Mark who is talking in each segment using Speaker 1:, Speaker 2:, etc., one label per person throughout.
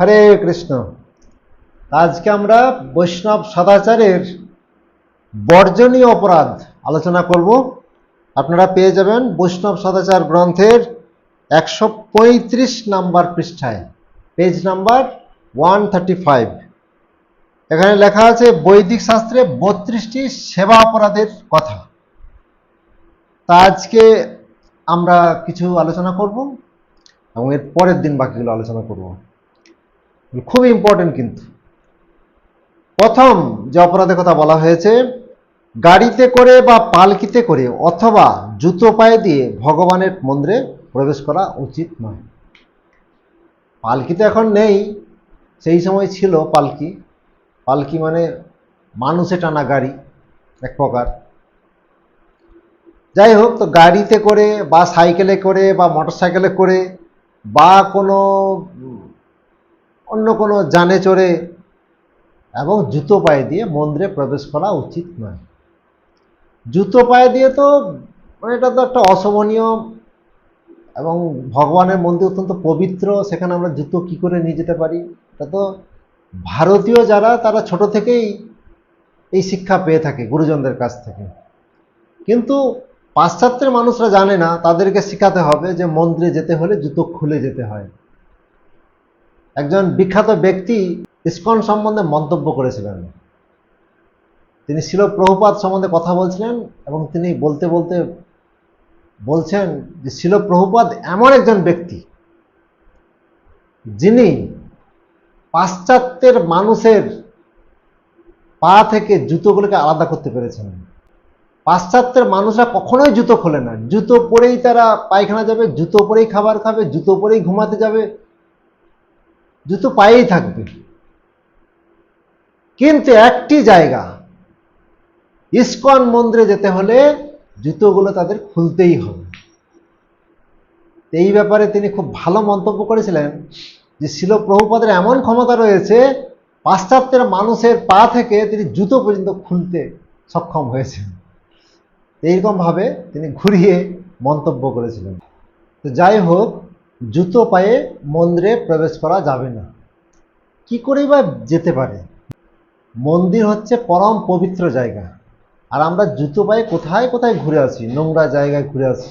Speaker 1: হরে কৃষ্ণ। আজকে আমরা বৈষ্ণব সদাচারের বর্জনীয় অপরাধ আলোচনা করব। আপনারা পেয়ে যাবেন বৈষ্ণব সদাচার গ্রন্থের 135 নাম্বার পৃষ্ঠায়, পেজ নাম্বার 135। এখানে লেখা আছে বৈদিক শাস্ত্রে 32টি সেবা অপরাধের কথা। তা আজকে আমরা কিছু আলোচনা করব এবং এর পরের দিন বাকিগুলো আলোচনা করব। খুব ইম্পর্টেন্ট। কিন্তু প্রথম যে অপরাধের কথা বলা হয়েছে, গাড়িতে করে বা পালকিতে করে অথবা জুতো পায়ে দিয়ে ভগবানের মন্দিরে প্রবেশ করা উচিত নয়। পালকি তো এখন নেই, সেই সময় ছিল পালকি। পালকি মানে মানুষে টানা গাড়ি এক প্রকার। যাই হোক, তো গাড়িতে করে বা সাইকেলে করে বা মোটর সাইকেলে করে বা অন্য কোনো যানে চড়ে এবং জুতো পায়ে দিয়ে মন্দিরে প্রবেশ করা উচিত নয়। জুতো পায়ে দিয়ে তো এটা তো একটা অশোভনীয়, এবং ভগবানের মন্দির অত্যন্ত পবিত্র, সেখানে আমরা জুতো কি করে নিয়ে যেতে পারি? এটা তো ভারতীয় যারা, তারা ছোট থেকেই এই শিক্ষা পেয়ে থাকে গুরুজনদের কাছ থেকে। কিন্তু পাশ্চাত্যের মানুষরা জানে না, তাদেরকে শেখাতে হবে যে মন্দিরে যেতে হলে জুতো খুলে যেতে হয়। একজন বিখ্যাত ব্যক্তি ইসকন সম্বন্ধে মন্তব্য করেছিলেন। তিনি শিল প্রভুপাদ সম্বন্ধে কথা বলছিলেন এবং তিনি বলতে বলতে বলছেন যে শিল প্রভুপাদ এমন একজন ব্যক্তি যিনি পাশ্চাত্যের মানুষের পা থেকে জুতোগুলোকে আলাদা করতে পেরেছেন। পাশ্চাত্যের মানুষরা কখনোই জুতো খোলে না, জুতো পরেই তারা পায়খানা যাবে, জুতো পরেই খাবার খাবে, জুতো পরেই ঘুমাতে যাবে, জুতো পায়েই থাকবে। কিন্তু একটি জায়গা, ইসকন মন্দিরে যেতে হলে জুতোগুলো তাদের খুলতেই হবে। এই ব্যাপারে তিনি খুব ভালো মন্তব্য করেছিলেন যে শিল প্রভুপাদের এমন ক্ষমতা রয়েছে, পাশ্চাত্যের মানুষের পা থেকে তিনি জুতো পর্যন্ত খুলতে সক্ষম হয়েছেন। এইরকমভাবে তিনি ঘুরিয়ে মন্তব্য করেছিলেন। তো যাই হোক, জুতো পায়ে মন্দিরে প্রবেশ করা যাবে না। কি করেই বা যেতে পারে? মন্দির হচ্ছে পরম পবিত্র জায়গা, আর আমরা জুতো পায়ে কোথায় কোথায় ঘুরে আসি, নোংরা জায়গায় ঘুরে আসি।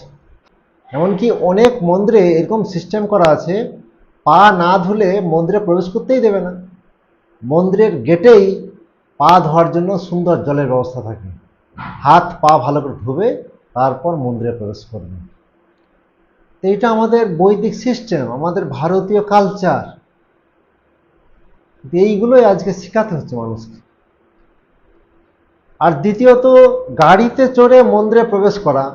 Speaker 1: এমনকি অনেক মন্দিরে এরকম সিস্টেম করা আছে, পা না ধুলে মন্দিরে প্রবেশ করতেই দেবে না। মন্দিরের গেটেই পা ধোয়ার জন্য সুন্দর জলের ব্যবস্থা থাকে, হাত পা ভালো করে ধুবে তারপর মন্দিরে প্রবেশ করবে। এইটা আমাদের বৈদিক সিস্টেম, আমাদের ভারতীয় কালচার। এইগুলোই আজকে শেখাতে হচ্ছে মানুষকে। আর দ্বিতীয়ত, গাড়িতে চড়ে মন্দিরে প্রবেশ করা,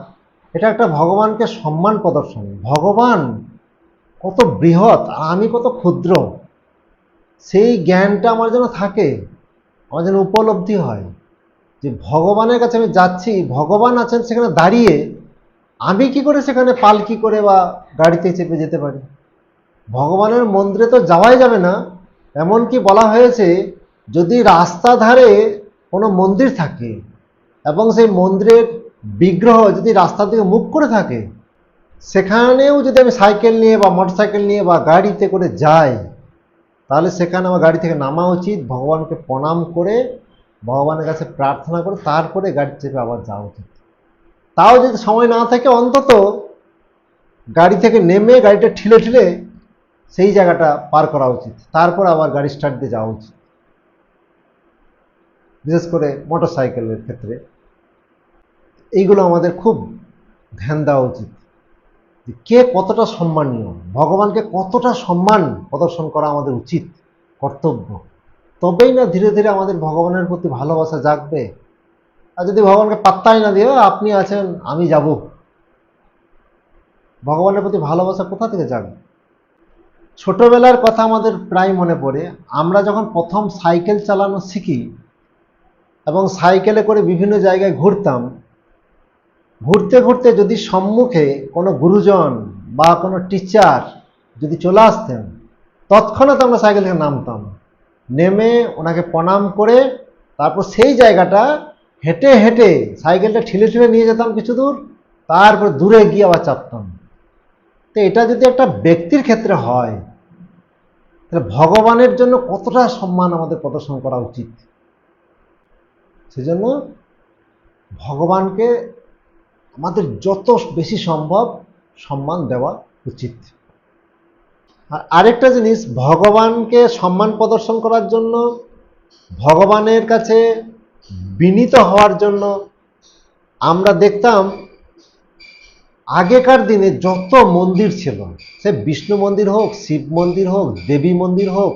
Speaker 1: এটা একটা ভগবানকে সম্মান প্রদর্শন। ভগবান কত বৃহৎ আর আমি কত ক্ষুদ্র, সেই জ্ঞানটা আমার যেন থাকে, আমার যেন উপলব্ধি হয় যে ভগবানের কাছে আমি যাচ্ছি, ভগবান আছেন সেখানে দাঁড়িয়ে, আমি কি করে সেখানে পালকি করে বা গাড়িতে চেপে যেতে পারি? ভগবানের মন্দিরে তো যাওয়াই যাবে না। এমনকি বলা হয়েছে, যদি রাস্তা ধারে কোনো মন্দির থাকে এবং সেই মন্দিরের বিগ্রহ যদি রাস্তার দিকে মুখ করে থাকে, সেখানেও যদি আমি সাইকেল নিয়ে বা মোটর সাইকেল নিয়ে বা গাড়িতে করে যাই, তাহলে সেখানে আমার গাড়ি থেকে নামা উচিত, ভগবানকে প্রণাম করে ভগবানের কাছে প্রার্থনা করে তারপরে গাড়ি চেপে আবার যাওয়া উচিত। তাও যদি সময় না থাকে, অন্তত গাড়ি থেকে নেমে গাড়িটা ঠিলে ঠিলে সেই জায়গাটা পার করা উচিত, তারপর আবার গাড়ি স্টার্ট দিয়ে যাওয়া উচিত। বিশেষ করে মোটর সাইকেলের ক্ষেত্রে এইগুলো আমাদের খুব ধ্যান দেওয়া উচিত। কে কতটা সম্মানীয়, ভগবানকে কতটা সম্মান প্রদর্শন করা আমাদের উচিত, কর্তব্য। তবেই না ধীরে ধীরে আমাদের ভগবানের প্রতি ভালোবাসা জাগবে। আর যদি ভগবানকে পাত্তাই না দিয়ে আপনি আছেন আমি যাব, ভগবানের প্রতি ভালোবাসা কোথা থেকে জাগবে? ছোটবেলার কথা আমাদের প্রায় মনে পড়ে। আমরা যখন প্রথম সাইকেল চালানো শিখি এবং সাইকেলে করে বিভিন্ন জায়গায় ঘুরতাম, ঘুরতে ঘুরতে যদি সম্মুখে কোনো গুরুজন বা কোনো টিচার যদি চলে আসতেন, তৎক্ষণাৎ আমরা সাইকেল থেকে নামতাম, নেমে ওনাকে প্রণাম করে তারপর সেই জায়গাটা হেঁটে হেঁটে সাইকেলটা ঠেলে ঠেলে নিয়ে যেতাম কিছু দূর, তারপর দূরে গিয়ে আবার চাপতাম। তো এটা যদি একটা ব্যক্তির ক্ষেত্রে হয়, তাহলে ভগবানের জন্য কতটা সম্মান আমাদের প্রদর্শন করা উচিত। সেজন্য ভগবানকে আমাদের যত বেশি সম্ভব সম্মান দেওয়া উচিত। আর আরেকটা জিনিস, ভগবানকে সম্মান প্রদর্শন করার জন্য, ভগবানের কাছে বিনীত হওয়ার জন্য আমরা দেখতাম আগেকার দিনে যত মন্দির ছিল, সে বিষ্ণু মন্দির হোক, শিব মন্দির হোক, দেবী মন্দির হোক,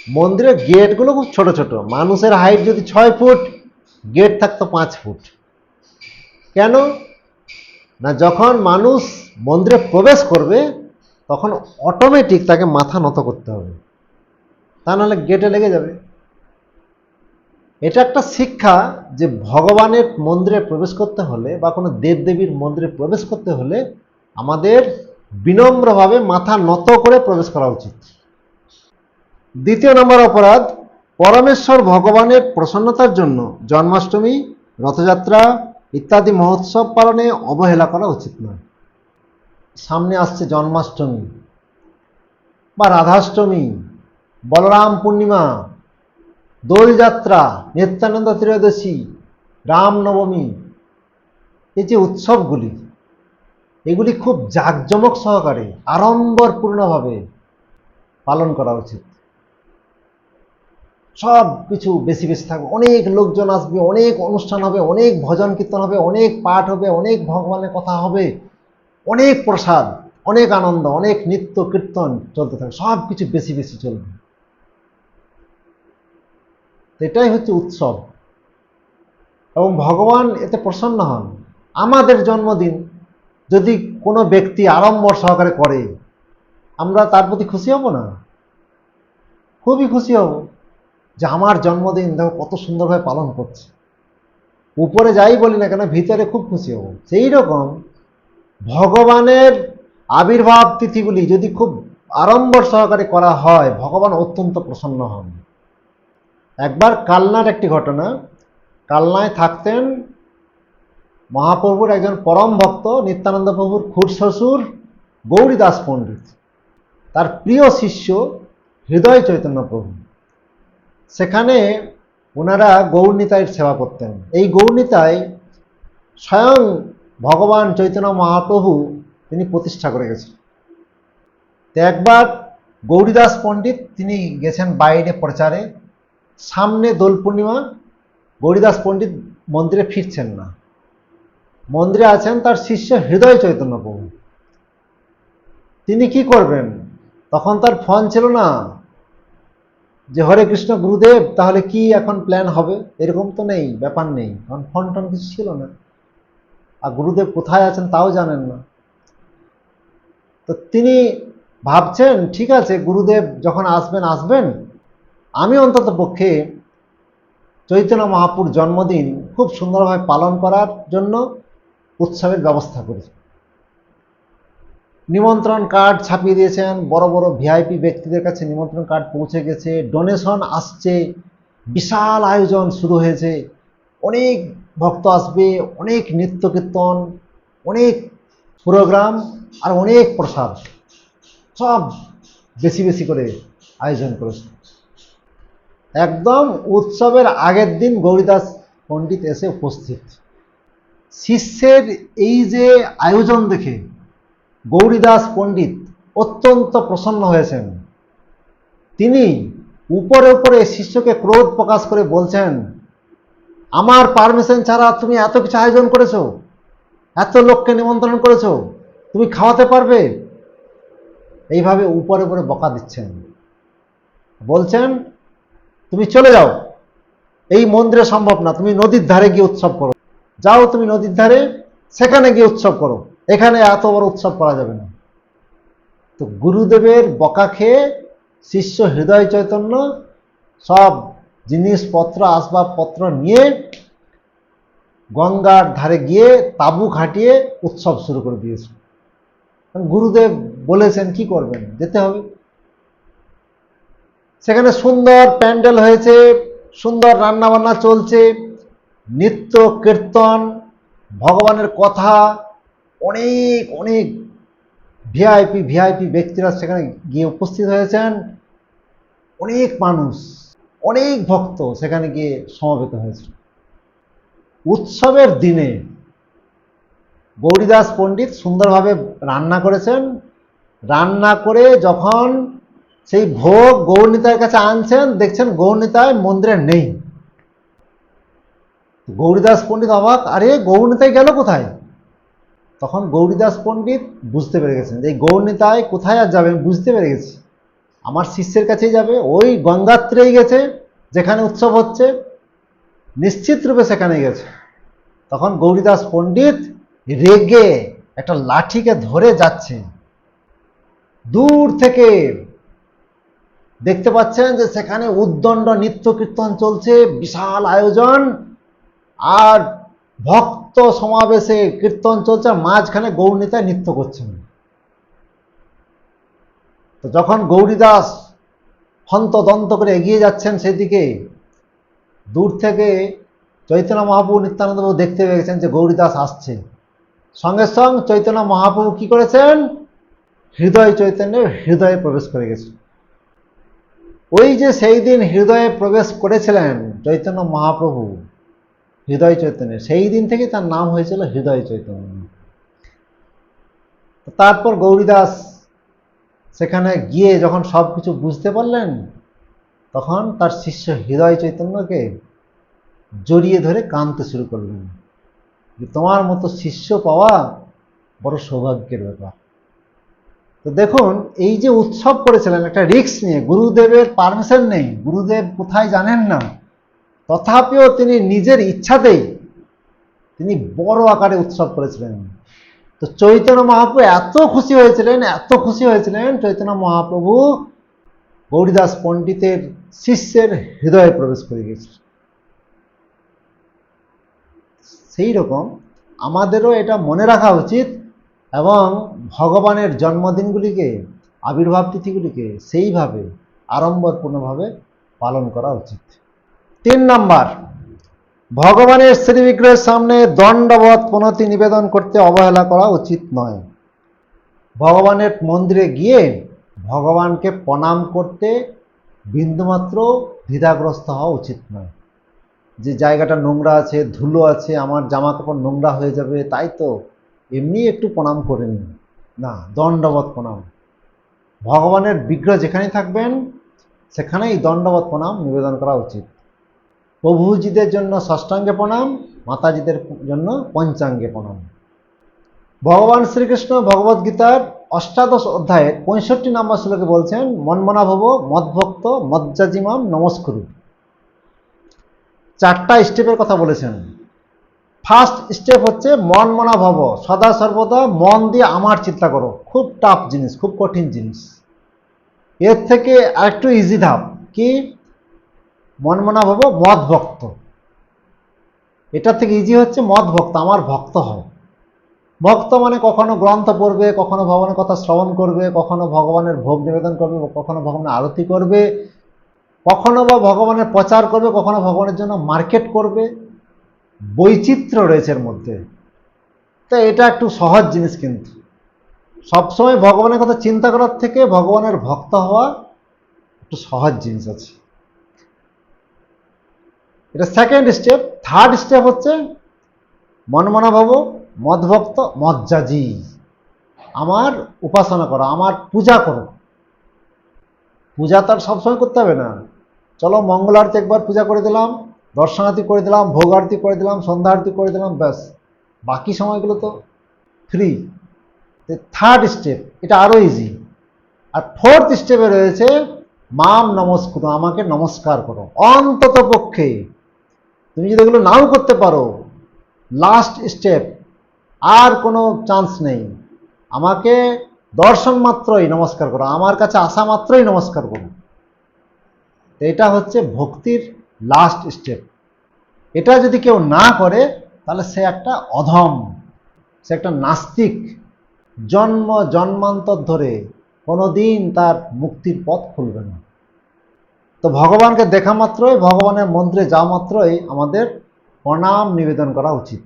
Speaker 1: মন্দিরের গেটগুলো খুব ছোট ছোট। মানুষের হাইট যদি 6 ফুট, গেট থাকতো 5 ফুট। কেন না, যখন মানুষ মন্দিরে প্রবেশ করবে তখন অটোমেটিক তাকে মাথা নত করতে হবে, তা নাহলে গেটে লেগে যাবে। এটা একটা শিক্ষা যে ভগবানের মন্দিরে প্রবেশ করতে হলে বা কোনো দেবদেবীর মন্দিরে প্রবেশ করতে হলে আমাদের বিনম্রভাবে মাথা নত করে প্রবেশ করা উচিত। দ্বিতীয় নম্বর অপরাধ, পরমেশ্বর ভগবানের প্রসন্নতার জন্য জন্মাষ্টমী, রথযাত্রা ইত্যাদি মহোৎসব পালনে অবহেলা করা উচিত নয়। সামনে আসছে জন্মাষ্টমী বা রাধাষ্টমী, বলরাম পূর্ণিমা, দোলযাত্রা, নিত্যানন্দ ত্রয়োদশী, রামনবমী, এই যে উৎসবগুলি, এগুলি খুব জাঁকজমক সহকারে আড়ম্বরপূর্ণভাবে পালন করা উচিত। সব কিছু বেশি বেশি থাকবে, অনেক লোকজন আসবে, অনেক অনুষ্ঠান হবে, অনেক ভজন কীর্তন হবে, অনেক পাঠ হবে, অনেক ভগবানের কথা হবে, অনেক প্রসাদ, অনেক আনন্দ, অনেক নৃত্য কীর্তন চলতে থাকবে, সব কিছু বেশি বেশি চলবে। এটাই হচ্ছে উৎসব এবং ভগবান এতে প্রসন্ন হন। আমাদের জন্মদিন যদি কোনো ব্যক্তি আড়ম্বর সহকারে করে, আমরা তার প্রতি খুশি হব না? খুবই খুশি হব যে আমার জন্মদিন দেখো কত সুন্দরভাবে পালন করছে। উপরে যাই বলি না কেন, ভিতরে খুব খুশি হব। সেই রকম ভগবানের আবির্ভাব তিথিগুলি যদি খুব আড়ম্বর সহকারে করা হয়, ভগবান অত্যন্ত প্রসন্ন হন। একবার কালনার একটি ঘটনা, কালনায় থাকতেন মহাপ্রভুর একজন পরম ভক্ত, নিত্যানন্দ প্রভুর খুড়শ্বশুর গৌরীদাস পণ্ডিত, তার প্রিয় শিষ্য হৃদয় চৈতন্য প্রভু। সেখানে ওনারা গৌরনিতাইয়ের সেবা করতেন। এই গৌরনিতাই স্বয়ং ভগবান চৈতন্য মহাপ্রভু তিনি প্রতিষ্ঠা করে গেছেন। তো একবার গৌরীদাস পণ্ডিত তিনি গেছেন বাইরে প্রচারে, সামনে দোল পূর্ণিমা, গৌরীদাস পণ্ডিত মন্দিরে ফিরছেন না, মন্দিরে আছেন তার শিষ্য হৃদয় চৈতন্য প্রভু। তিনি কি করবেন, তখন তার ফোন ছিল না যে হরে কৃষ্ণ গুরুদেব তাহলে কি এখন প্ল্যান হবে, এরকম তো নেই, ব্যাপার নেই, কারণ ফোন টোন কিছু ছিল না, আর গুরুদেব কোথায় আছেন তাও জানেন না। তো তিনি ভাবছেন ঠিক আছে, গুরুদেব যখন আসবেন আসবেন, আমি অন্তত পক্ষে চৈতন্য মহাপ্রভুর জন্মদিন খুব সুন্দরভাবে পালন করার জন্য উৎসবের ব্যবস্থা করি। নিমন্ত্রণ কার্ড ছাপিয়ে দিয়েছেন, বড় বড় ভিআইপি ব্যক্তিদের কাছে নিমন্ত্রণ কার্ড পৌঁছে গেছে, ডোনেশন আসছে, বিশাল আয়োজন শুরু হয়েছে, অনেক ভক্ত আসবে, অনেক নৃত্য কীর্তন, অনেক প্রোগ্রাম আর অনেক প্রসাদ, সব বেশি বেশি করে আয়োজন করেছে। একদম উৎসবের আগের দিন গৌরীদাস পণ্ডিত এসে উপস্থিত। শিষ্যের এই যে আয়োজন দেখে গৌরীদাস পণ্ডিত অত্যন্ত প্রসন্ন হয়েছেন। তিনি উপরে উপরে শিষ্যকে ক্রোধ প্রকাশ করে বলছেন, আমার পারমিশন ছাড়া তুমি এত কিছু আয়োজন করেছো, এত লোককে নিমন্ত্রণ করেছো, তুমি খাওয়াতে পারবে? এইভাবে উপরে উপরে বকা দিচ্ছেন, বলছেন তুমি চলে যাও, এই মন্দিরে সম্ভব না, তুমি নদীর ধারে গিয়ে উৎসব করো, যাও তুমি নদীর ধারে, সেখানে গিয়ে উৎসব করো, এখানে এত বড় উৎসব করা যাবে না। তো গুরুদেবের বকা খেয়ে শিষ্য হৃদয় চৈতন্য সব জিনিসপত্র আসবাবপত্র নিয়ে গঙ্গার ধারে গিয়ে তাঁবু খাটিয়ে উৎসব শুরু করে দিয়েছে। গুরুদেব বলেছেন কি করবেন, যেতে হবে। সেখানে সুন্দর প্যান্ডেল হয়েছে, সুন্দর রান্নাবান্না চলছে, নৃত্য কীর্তন, ভগবানের কথা, অনেক অনেক ভিআইপি ব্যক্তিরা সেখানে গিয়ে উপস্থিত হয়েছেন, অনেক মানুষ, অনেক ভক্ত সেখানে গিয়ে সমবেত হয়েছিল। উৎসবের দিনে গৌরীদাস পণ্ডিত সুন্দরভাবে রান্না করেছেন। রান্না করে যখন সেই ভোগ গৌরনিতাইয়ের কাছে আনছেন, দেখছেন গৌরনিতাই মন্দিরে নেই। গৌরীদাস পণ্ডিত অবাক, আরে গৌরনিতাই গেল কোথায়? তখন গৌরীদাস পণ্ডিত বুঝতে পেরে গেছেন যে গৌরনিতাই কোথায় আর যাবে, বুঝতে পেরে গেছি, আমার শিষ্যের কাছেই যাবে, ওই গঙ্গাত্রেই গেছে যেখানে উৎসব হচ্ছে, নিশ্চিত রূপে সেখানেই গেছে। তখন গৌরীদাস পণ্ডিত রেগে একটা লাঠিকে ধরে যাচ্ছে। দূর থেকে দেখতে পাচ্ছেন যে সেখানে উদ্দণ্ড নৃত্য কীর্তন চলছে, বিশাল আয়োজন, আর ভক্ত সমাবেশে কীর্তন চলছে, মাঝখানে গৌরনিতাই নৃত্য করছেন। তো যখন গৌরীদাস হন্তদন্ত করে এগিয়ে যাচ্ছেন সেদিকে, দূর থেকে চৈতন্য মহাপ্রভু নিত্যানন্দ প্রভু দেখতে পেয়ে গেছেন যে গৌরীদাস আসছে। সঙ্গে সঙ্গে চৈতন্য মহাপ্রভু কি করেছেন? হৃদয় চৈতন্যের হৃদয়ে প্রবেশ করে গেছে। ওই যে সেই দিন হৃদয়ে প্রবেশ করেছিলেন চৈতন্য মহাপ্রভু, হৃদয় চৈতন্য, সেই দিন থেকে তার নাম হয়েছিল হৃদয় চৈতন্য। তারপর গৌরীদাস সেখানে গিয়ে যখন সবকিছু বুঝতে পারলেন, তখন তার শিষ্য হৃদয় চৈতন্যকে জড়িয়ে ধরে কাঁদতে শুরু করলেন যে তোমার মতো শিষ্য পাওয়া বড় সৌভাগ্যের ব্যাপার। তো দেখুন, এই যে উৎসব করেছিলেন একটা রিস্ক নিয়ে, গুরুদেবের পারমিশন নেই, গুরুদেব কোথায় জানেন না, তথাপিও তিনি নিজের ইচ্ছাতেই তিনি বড় আকারে উৎসব করেছিলেন। তো চৈতন্য মহাপ্রভু এত খুশি হয়েছিলেন, এত খুশি হয়েছিলেন, চৈতন্য মহাপ্রভু গৌরীদাস পণ্ডিতের শিষ্যের হৃদয়ে প্রবেশ করে গেছিল। সেই রকম আমাদেরও এটা মনে রাখা উচিত এবং ভগবানের জন্মদিনগুলিকে, আবির্ভাব তিথিগুলিকে সেইভাবে আড়ম্বরপূর্ণভাবে পালন করা উচিত। 3 নাম্বার, ভগবানের শ্রীবিগ্রহের সামনে দণ্ডবৎ প্রণতি নিবেদন করতে অবহেলা করা উচিত নয়। ভগবানের মন্দিরে গিয়ে ভগবানকে প্রণাম করতে বিন্দুমাত্র দ্বিধাগ্রস্ত হওয়া উচিত নয়। যে জায়গাটা নোংরা আছে, ধুলো আছে, আমার জামা কাপড় নোংরা হয়ে যাবে, তাই তো এমনি একটু প্রণাম করে নিন, না, দণ্ডবৎ প্রণাম। ভগবানের বিগ্রহ যেখানেই থাকবেন সেখানেই দণ্ডবৎ প্রণাম নিবেদন করা উচিত। প্রভুজিদের জন্য ষষ্ঠাঙ্গে প্রণাম, মাতাজিদের জন্য পঞ্চাঙ্গে প্রণাম। ভগবান শ্রীকৃষ্ণ ভগবদ্গীতার 8 অধ্যায়ের 65 নম্বর শ্লোকে বলছেন, মন্মনা ভব মদ্ভক্ত মজ্জাজিমাম নমস্কুরু। 4টা স্টেপের কথা বলেছেন। ফার্স্ট স্টেপ হচ্ছে মনমনা ভব, সদা সর্বদা মন দিয়ে আমার চিন্তা করো। খুব টাফ জিনিস, খুব কঠিন জিনিস। এর থেকে আরেকটু ইজি ধাপ কি? মনমনা ভব মদ ভক্ত। এটার থেকে ইজি হচ্ছে মদ ভক্ত, আমার ভক্ত হয়। ভক্ত মানে কখনো গ্রন্থ পড়বে, কখনো ভগবানের কথা শ্রবণ করবে, কখনো ভগবানের ভোগ নিবেদন করবে, কখনো ভগবানের আরতি করবে, কখনো বা ভগবানের প্রচার করবে, কখনো ভগবানের জন্য মার্কেট করবে। বৈচিত্র্য রয়েছে এর মধ্যে। তো এটা একটু সহজ জিনিস, কিন্তু সবসময় ভগবানের কথা চিন্তা করার থেকে ভগবানের ভক্ত হওয়া একটু সহজ জিনিস আছে। এটা সেকেন্ড স্টেপ। থার্ড স্টেপ হচ্ছে মনমনা ভাব মদভক্ত মজ্জাজি, আমার উপাসনা করো, আমার পূজা করো। পূজা তো আর সবসময় করতে হবে না। চলো মঙ্গল আরতি একবার পূজা করে দিলাম, দর্শনারতি করে দিলাম, ভোগ আরতি করে দিলাম, সন্ধ্যা আরতি করে দিলাম, ব্যাস, বাকি সময়গুলো তো ফ্রি। থার্ড স্টেপ এটা আরো ইজি। আর ফোর্থ স্টেপে রয়েছে মাম নমস্কুর, আমাকে নমস্কার করো। অন্তত পক্ষে তুমি যদি এগুলো নাও করতে পারো, লাস্ট স্টেপ, আর কোনো চান্স নেই, আমাকে দর্শন মাত্রই নমস্কার করো, আমার কাছে আসা মাত্রই নমস্কার করো। এটা হচ্ছে ভক্তির লাস্ট স্টেপ। এটা যদি কেউ না করে তাহলে সে একটা অধম, সে একটা নাস্তিক, জন্ম জন্মান্তর ধরে কোনোদিন তার মুক্তির পথ খুলবে না। তো ভগবানকে দেখা মাত্রই, ভগবানের মন্দিরে যাওয়া মাত্রই আমাদের প্রণাম নিবেদন করা উচিত,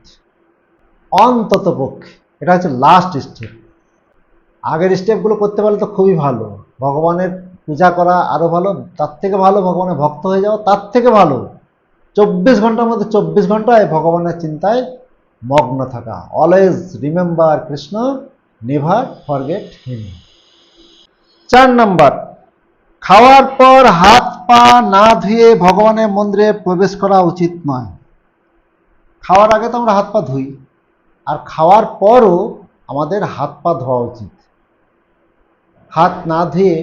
Speaker 1: অন্তত পক্ষে। এটা হচ্ছে লাস্ট স্টেপ। আগের স্টেপগুলো করতে পারলে তো খুবই ভালো, ভগবানের পূজা করা আরও ভালো, তার থেকে ভালো ভগবানের ভক্ত হয়ে যাওয়া, তার থেকে ভালো 24 ঘন্টার মধ্যে 24 ঘন্টায় ভগবানের চিন্তায় মগ্ন থাকা। Always remember Krishna, never forget him. 4 নম্বর, খাওয়ার পর হাত পা না ধুয়ে ভগবানের মন্দিরে প্রবেশ করা উচিত নয়। খাওয়ার আগে তো আমরা হাত পা ধুই, আর খাওয়ার পরও আমাদের হাত পা ধোয়া উচিত। হাত না ধুয়ে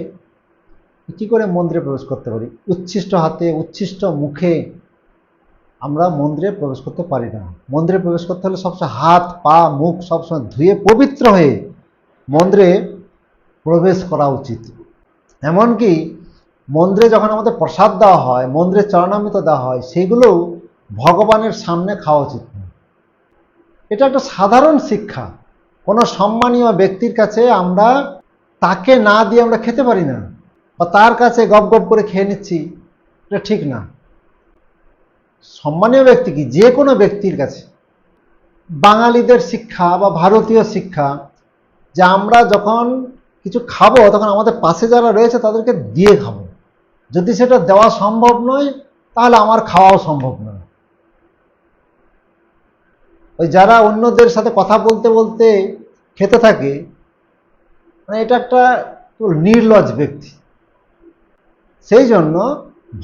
Speaker 1: কি করে মন্দিরে প্রবেশ করতে পারি? উচ্ছিষ্ট হাতে উচ্ছিষ্ট মুখে আমরা মন্দিরে প্রবেশ করতে পারি না। মন্দিরে প্রবেশ করতে হলে সবসময় হাত পা মুখ সবসময় ধুয়ে পবিত্র হয়ে মন্দিরে প্রবেশ করা উচিত। এমনকি মন্দিরে যখন আমাদের প্রসাদ দেওয়া হয়, মন্দিরে চরণামৃত দেওয়া হয়, সেগুলোও ভগবানের সামনে খাওয়া উচিত না। এটা একটা সাধারণ শিক্ষা। কোনো সম্মানীয় ব্যক্তির কাছে আমরা তাকে না দিয়ে আমরা খেতে পারি না, বা তার কাছে গপ গপ করে খেয়ে নিচ্ছি, এটা ঠিক না। সম্মানীয় ব্যক্তি কি, যে কোনো ব্যক্তির কাছে। বাঙালিদের শিক্ষা বা ভারতীয় শিক্ষা যে আমরা যখন কিছু খাবো তখন আমাদের পাশে যারা রয়েছে তাদেরকে দিয়ে খাবো। যদি সেটা দেওয়া সম্ভব নয় তাহলে আমার খাওয়াও সম্ভব নয়। ওই যারা অন্যদের সাথে কথা বলতে বলতে খেতে থাকে, মানে এটা একটা নির্লজ্জ ব্যক্তি। সেই জন্য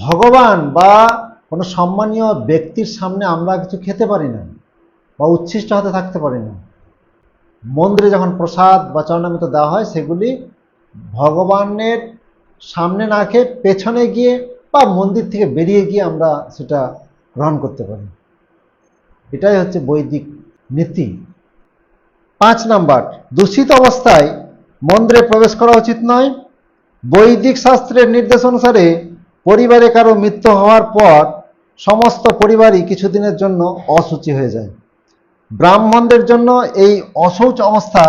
Speaker 1: ভগবান বা কোনো সম্মানীয় ব্যক্তির সামনে আমরা কিছু খেতে পারি না বা উচ্ছিষ্ট হাতে থাকতে পারি না। মন্দিরে যখন প্রসাদ বা চরণামৃত দেওয়া হয় সেগুলি ভগবানের সামনে না খেয়ে পেছনে গিয়ে বা মন্দির থেকে বেরিয়ে গিয়ে আমরা সেটা গ্রহণ করতে পারি। এটাই হচ্ছে বৈদিক নীতি। 5 নম্বর, দূষিত অবস্থায় মন্দিরে প্রবেশ করা উচিত নয়। বৈদিক শাস্ত্রের নির্দেশ অনুসারে পরিবারে কারো মৃত্যু হওয়ার পর সমস্ত পরিবারই কিছুদিনের জন্য অশুচি হয়ে যায়। ব্রাহ্মণদের জন্য এই অশৌচ অবস্থা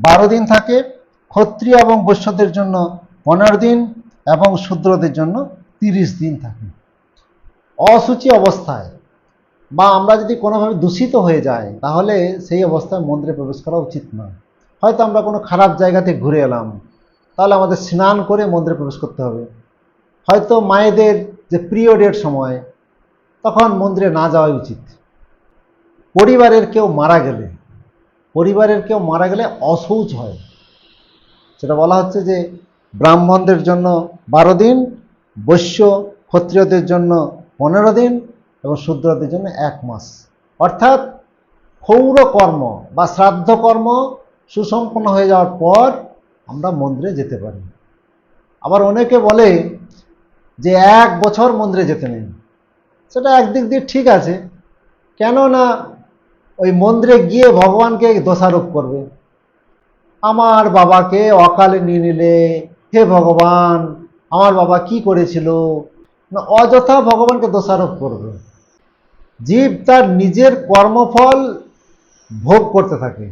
Speaker 1: 12 দিন থাকে, ক্ষত্রিয় এবং বৈশ্যদের জন্য 15 দিন এবং শূদ্রদের জন্য 30 দিন থাকে। অশুচি অবস্থায় বা আমরা যদি কোনোভাবে দূষিত হয়ে যাই তাহলে সেই অবস্থায় মন্দিরে প্রবেশ করা উচিত নয়। হয়তো আমরা কোনো খারাপ জায়গাতে ঘুরে এলাম, তাহলে আমাদের স্নান করে মন্দিরে প্রবেশ করতে হবে। হয়তো মায়েদের যে পিরিয়ডের সময়, তখন মন্দিরে না যাওয়াই উচিত। পরিবারের কেউ মারা গেলে অশৌচ হয়, সেটা বলা হচ্ছে যে ব্রাহ্মণদের জন্য 12 দিন, বৈশ্য ক্ষত্রিয়দের জন্য 15 দিন এবং শূদ্রদের জন্য 1 মাস। অর্থাৎ ক্ষৌর কর্ম বা শ্রাদ্ধ কর্ম সুসম্পন্ন হয়ে যাওয়ার পর আমরা মন্দিরে যেতে পারি। আবার অনেকে বলে যে 1 বছর মন্দিরে যেতে নেই। সেটা একদিক দিয়ে ঠিক আছে, কেননা ওই মন্দিরে গিয়ে ভগবানকে দোষারোপ করবে। আমার বাবাকে অকালে নিয়ে নিলে, হে ভগবান আমার বাবা কি করেছিল, না অযথা ভগবানকে দোষারোপ করবে। জীব তার নিজের কর্মফল ভোগ করতে থাকে,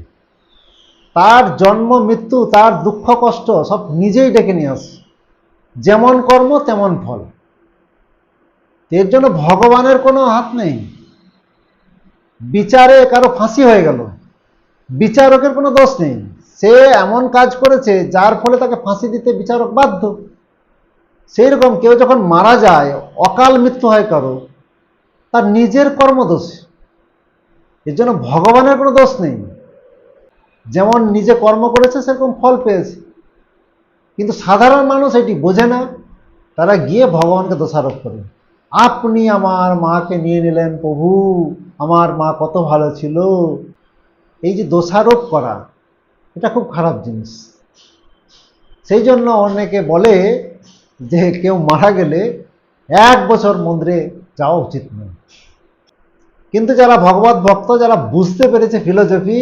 Speaker 1: তার জন্ম মৃত্যু, তার দুঃখ কষ্ট সব নিজেই ডেকে নিয়ে আসে। যেমন কর্ম তেমন ফল, এর জন্য ভগবানের কোনো হাত নেই। বিচারে কারো ফাঁসি হয়ে গেল, বিচারকের কোনো দোষ নেই। সে এমন কাজ করেছে যার ফলে তাকে ফাঁসি দিতে বিচারক বাধ্য। সেই রকম কেউ যখন মারা যায়, অকাল মৃত্যু হয় কারো, তার নিজের কর্মদোষ। এর জন্য ভগবানের কোনো দোষ নেই। যেমন নিজে কর্ম করেছে সেরকম ফল পেয়েছে। কিন্তু সাধারণ মানুষ এটি বোঝে না, তারা গিয়ে ভগবানকে দোষারোপ করে। আপনি আমার মাকে নিয়ে নিলেন প্রভু, আমার মা কত ভালো ছিল। এই যে দোষারোপ করা, এটা খুব খারাপ জিনিস। সেই জন্য অনেকে বলে যে কেউ মারা গেলে 1 বছর মন্দিরে যাওয়া উচিত নয়। কিন্তু যারা ভগবত ভক্ত, যারা বুঝতে পেরেছে ফিলোসফি,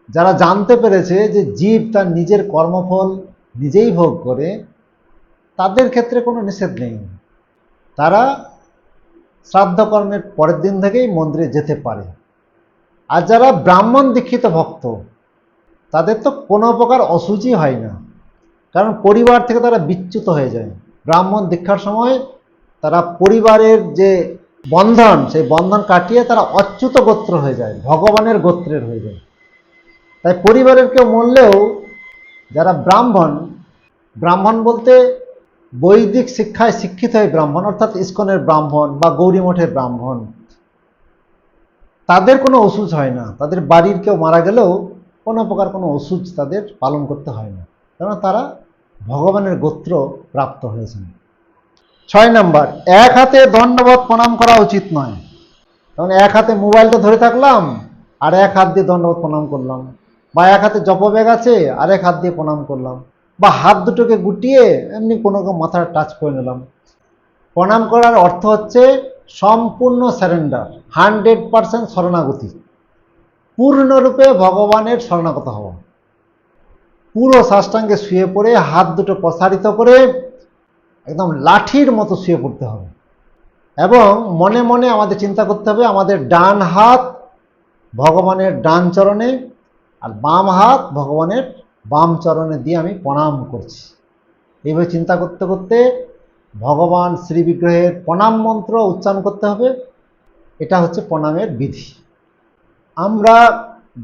Speaker 1: যারা জানতে পেরেছে যে জীব তার নিজের কর্মফল নিজেই ভোগ করে, তাদের ক্ষেত্রে কোনো নিষেধ নেই। তারা শ্রাদ্ধ কর্মের পরের দিন থেকেই মন্দিরে যেতে পারে। আর যারা ব্রাহ্মণ দীক্ষিত ভক্ত, তাদের তো কোনো প্রকার অশুচি হয় না, কারণ পরিবার থেকে তারা বিচ্যুত হয়ে যায়। ব্রাহ্মণ দীক্ষার সময় তারা পরিবারের যে বন্ধন, সেই বন্ধন কাটিয়ে তারা অচ্যুত গোত্র হয়ে যায়, ভগবানের গোত্রের হয়ে যায়। তাই পরিবারের কেউ মরলেও যারা ব্রাহ্মণ বলতে বৈদিক শিক্ষায় শিক্ষিত হয়ে ব্রাহ্মণ, অর্থাৎ ইস্কনের ব্রাহ্মণ বা গৌরী মঠের ব্রাহ্মণ, তাদের কোনো অসুচ হয় না। তাদের বাড়ির কেউ মারা গেলেও কোনো প্রকার কোনো অসুচ তাদের পালন করতে হয় না, কারণ তারা ভগবানের গোত্র প্রাপ্ত হয়েছেন। 6 নাম্বার, এক হাতে দণ্ডবত প্রণাম করা উচিত নয়। কারণ এক হাতে মোবাইলটা ধরে থাকলাম আর এক হাত দিয়ে দণ্ডবত প্রণাম করলাম, বা এক হাতে জপব্যাগ আছে আর এক হাত দিয়ে প্রণাম করলাম, বা হাত দুটোকে গুটিয়ে এমনি কোনো মাথার টাচ করে নিলাম। প্রণাম করার অর্থ হচ্ছে সম্পূর্ণ স্যারেন্ডার, 100% শরণাগতি, পূর্ণরূপে ভগবানের শরণাগত হওয়া। পুরো সাষ্টাঙ্গে শুয়ে পড়ে হাত দুটো প্রসারিত করে একদম লাঠির মতো শুয়ে পড়তে হবে, এবং মনে মনে আমাদের চিন্তা করতে হবে আমাদের ডান হাত ভগবানের ডান চরণে আর বাম হাত ভগবানের বাম চরণে দিয়ে আমি প্রণাম করছি। এইভাবে চিন্তা করতে করতে ভগবান শ্রী বিগ্রহের প্রণাম মন্ত্র উচ্চারণ করতে হবে। এটা হচ্ছে প্রণামের বিধি। আমরা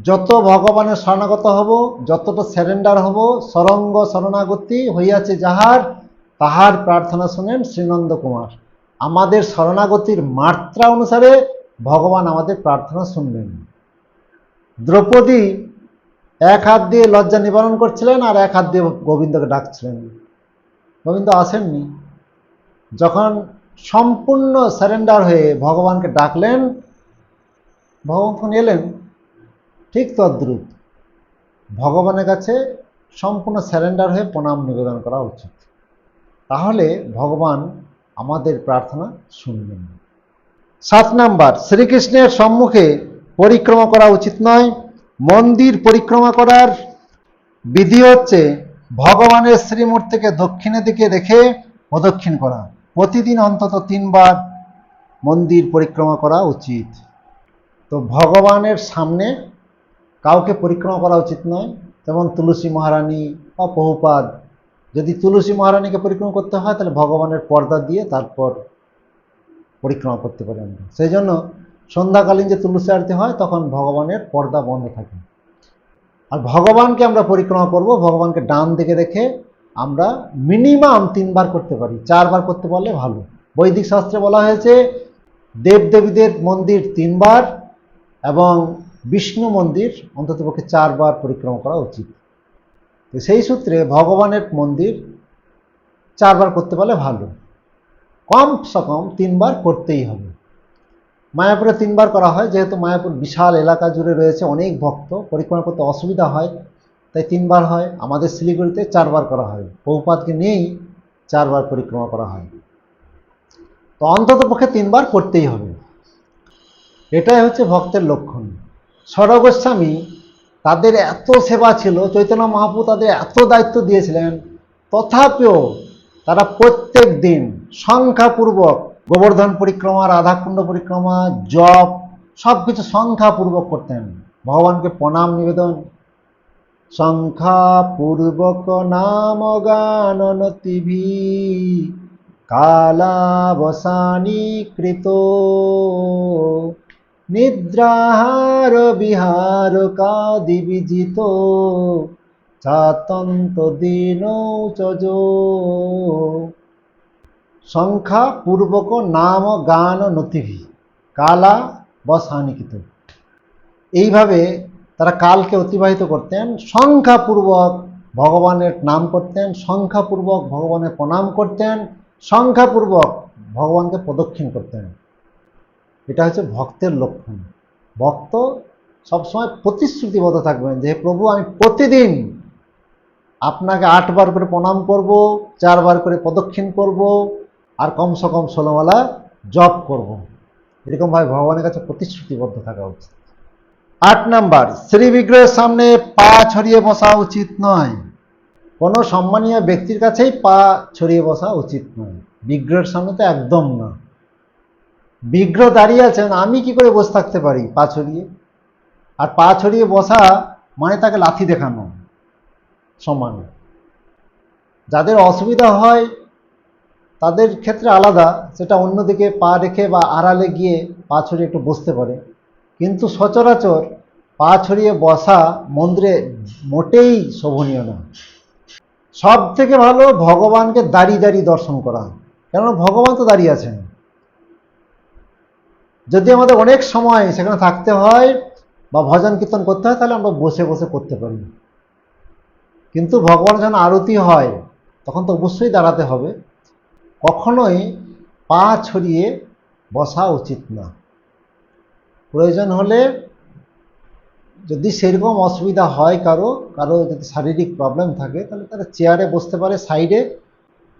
Speaker 1: যত ভগবানের শরণাগত হব, যতটা স্যারেন্ডার হব, সরঙ্গ শরণাগতি হইয়াছে যাহার, তাহার প্রার্থনা শুনেন শ্রীনন্দ কুমার। আমাদের শরণাগতির মাত্রা অনুসারে ভগবান আমাদের প্রার্থনা শুনবেন। দ্রৌপদী এক হাত দিয়ে লজ্জা নিবারণ করছিলেন আর এক হাত দিয়ে গোবিন্দকে ডাকছিলেন। গোবিন্দ আসেননি। যখন সম্পূর্ণ স্যারেন্ডার হয়ে ভগবানকে ডাকলেন, ভগবান এলেন। ঠিক তদ্রূপ ভগবানের কাছে সম্পূর্ণ স্যারেন্ডার হয়ে প্রণাম নিবেদন করা উচিত, তাহলে ভগবান আমাদের প্রার্থনা শুনবেন। 7 নাম্বার, শ্রীকৃষ্ণের সম্মুখে পরিক্রমা করা উচিত নয়। মন্দির পরিক্রমা করার বিধি হচ্ছে ভগবানের শ্রীমূর্তিকে দক্ষিণের দিকে রেখে প্রদক্ষিণ করা। প্রতিদিন অন্তত 3 বার মন্দির পরিক্রমা করা উচিত। তো ভগবানের সামনে কাউকে পরিক্রমা করা উচিত নয়। যেমন তুলসী মহারানী বা প্রভুপাদ, যদি তুলসী মহারানীকে পরিক্রমা করতে হয় তাহলে ভগবানের পর্দা দিয়ে তারপর পরিক্রমা করতে পারি আমরা। সেই জন্য সন্ধ্যাকালীন যে তুলসী আরতি হয় তখন ভগবানের পর্দা বন্ধ থাকে। আর ভগবানকে আমরা পরিক্রমা করব, ভগবানকে ডান দিকে রেখে আমরা মিনিমাম 3 বার করতে পারি, 4 বার করতে পারলে ভালো। বৈদিক শাস্ত্রে বলা হয়েছে দেবদেবীদের মন্দির 3 বার এবং বিষ্ণু মন্দির অন্ততপক্ষে 4 বার পরিক্রমা করা উচিত। তো সেই সূত্রে ভগবানের মন্দির 4 বার করতে পারলে ভালো, কমসে কম 3 বার করতেই হবে। মায়াপুরে 3 বার করা হয়, যেহেতু মায়াপুর বিশাল এলাকা জুড়ে রয়েছে, অনেক ভক্ত, পরিক্রমা করতে অসুবিধা হয়, তাই 3 বার হয়। আমাদের শিলিগুড়িতে 4 বার করা হয়, প্রভুপাদকে নিয়েই 4 বার পরিক্রমা করা হয়। তো অন্তত পক্ষে 3 বার করতেই হবে, এটাই হচ্ছে ভক্তের লক্ষণ। সরব গোস্বামী তাদের এত সেবা ছিল, চৈতন্য মহাপ্রভু তাদের এত দায়িত্ব দিয়েছিলেন, তথাপিও তারা প্রত্যেক দিন সংখ্যাপূর্বক গোবর্ধন পরিক্রমা, রাধাকুণ্ড পরিক্রমা, জপ সব কিছু সংখ্যাপূর্বক করতেন। ভগবানকে প্রণাম নিবেদন, সংখ্যাপূর্বক নাম গাননতিভি কালাবসানি কৃত নিদ্রাহার বিহার কাদি বিজিত চাতন্ত দীন চজো। সংখ্যাপূর্বক নাম গান নতিভি কালা বসানিকৃত, এইভাবে তারা কালকে অতিবাহিত করতেন। সংখ্যাপূর্বক ভগবানের নাম করতেন, সংখ্যাপূর্বক ভগবানের প্রণাম করতেন, সংখ্যাপূর্বক ভগবানকে প্রদক্ষিণ করতেন। এটা হচ্ছে ভক্তের লক্ষণ। ভক্ত সবসময় প্রতিশ্রুতিবদ্ধ থাকবেন যে প্রভু আমি প্রতিদিন আপনাকে 8 বার করে প্রণাম করব, 4 বার করে প্রদক্ষিণ করব, আর কমসে কম 16 মালা জপ করব। এরকমভাবে ভগবানের কাছে প্রতিশ্রুতিবদ্ধ থাকা উচিত। 8 নাম্বার, শ্রী বিগ্রহের সামনে পা ছড়িয়ে বসা উচিত নয়। কোনো সম্মানীয় ব্যক্তির কাছেই পা ছড়িয়ে বসা উচিত নয়, বিগ্রহের সামনে তো একদম না। বিগ্রহ দাঁড়িয়ে আছেন, আমি কি করে বসে থাকতে পারি পা ছড়িয়ে? আর পা ছড়িয়ে বসা মানে তাকে লাথি দেখানো সমান। যাদের অসুবিধা হয় তাদের ক্ষেত্রে আলাদা, সেটা অন্যদিকে পা রেখে বা আড়ালে গিয়ে পা ছড়িয়ে একটু বসতে পারে, কিন্তু সচরাচর পা ছড়িয়ে বসা মন্দিরে মোটেই শোভনীয় না। সব থেকে ভালো ভগবানকে দাঁড়িয়ে দাঁড়িয়ে দর্শন করা, কেননা ভগবান তো দাঁড়িয়ে আছেন। যদি আমাদের অনেক সময় সেখানে থাকতে হয় বা ভজন কীর্তন করতে হয়, তাহলে আমরা বসে বসে করতে পারি। কিন্তু ভগবান যখন আরতি হয় তখন তো অবশ্যই দাঁড়াতে হবে। কখনোই পা ছড়িয়ে বসা উচিত না। প্রয়োজন হলে যদি সেরকম অসুবিধা হয় কারো কারো যদি শারীরিক প্রবলেম থাকে, তাহলে তারা চেয়ারে বসতে পারে সাইডে,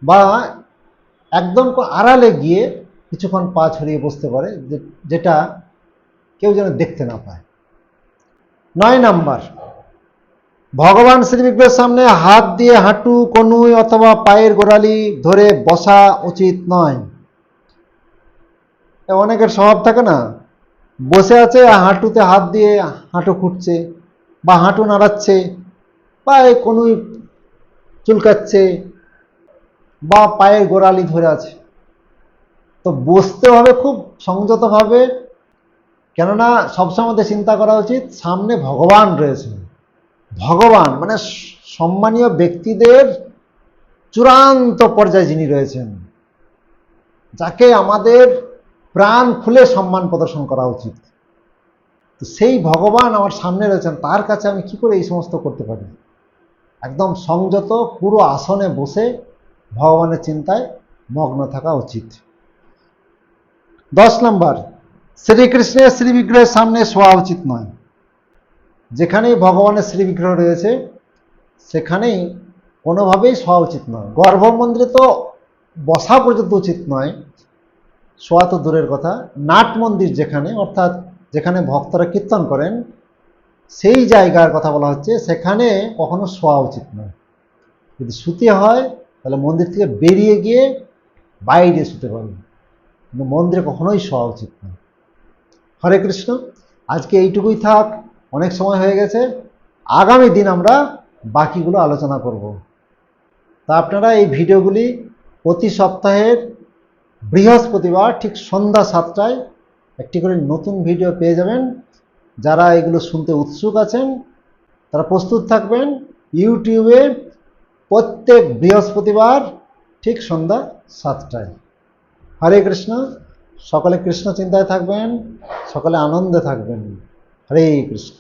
Speaker 1: বা একদম আড়ালে গিয়ে কিছুক্ষণ পা ছড়িয়ে বসতে পারে, যেটা কেউ যেন দেখতে না পায়। 9 নাম্বার, ভগবান শ্রীবিগ্রহের সামনে হাত দিয়ে হাঁটু, কনুই অথবা পায়ের গোড়ালি ধরে বসা উচিত নয়। অনেকের স্বভাব থাকে না, বসে আছে হাঁটুতে হাত দিয়ে হাঁটু খুঁটছে বা হাঁটু নাড়াচ্ছে বা এই কনুই চুলকাচ্ছে বা পায়ের গোড়ালি ধরে আছে। তো বসতে হবে খুব সংযতভাবে, কেননা সবসময় আমাদের চিন্তা করা উচিত সামনে ভগবান রয়েছেন। ভগবান মানে সম্মানীয় ব্যক্তিদের চূড়ান্ত পর্যায়ে যিনি রয়েছেন, যাকে আমাদের প্রাণ খুলে সম্মান প্রদর্শন করা উচিত। তো সেই ভগবান আমার সামনে রয়েছেন, তার কাছে আমি কি করে এই সমস্ত করতে পারি? একদম সংযত পুরো আসনে বসে ভগবানের চিন্তায় মগ্ন থাকা উচিত। 10 নম্বর, শ্রীকৃষ্ণের শ্রীবিগ্রহের সামনে শোয়া উচিত নয়। যেখানেই ভগবানের শ্রীবিগ্রহ রয়েছে সেখানেই কোনোভাবেই শোয়া উচিত নয়। গর্ভমন্দিরে তো বসা পর্যন্ত উচিত নয়, শোয়া তো দূরের কথা। নাট মন্দির যেখানে, অর্থাৎ যেখানে ভক্তরা কীর্তন করেন, সেই জায়গার কথা বলা হচ্ছে, সেখানে কখনো শোয়া উচিত নয়। যদি শুতে হয় তাহলে মন্দির থেকে বেরিয়ে গিয়ে বাইরে শুতে পারবে, কিন্তু মন্দিরে কখনোই শোয়া উচিত নয়। হরে কৃষ্ণ। আজকে এইটুকুই থাক, অনেক সময় হয়ে গেছে। আগামী দিন আমরা বাকিগুলো আলোচনা করব। তা আপনারা এই ভিডিওগুলি প্রতি সপ্তাহের বৃহস্পতিবার ঠিক সন্ধ্যা 7টায় একটি করে নতুন ভিডিও পেয়ে যাবেন। যারা এগুলো শুনতে উৎসুক আছেন তারা প্রস্তুত থাকবেন। ইউটিউবে প্রত্যেক বৃহস্পতিবার ঠিক সন্ধ্যা 7টায়। হরে কৃষ্ণ। সকলে কৃষ্ণ চিন্তায় থাকবেন, সকলে আনন্দে থাকবেন। হরে কৃষ্ণ।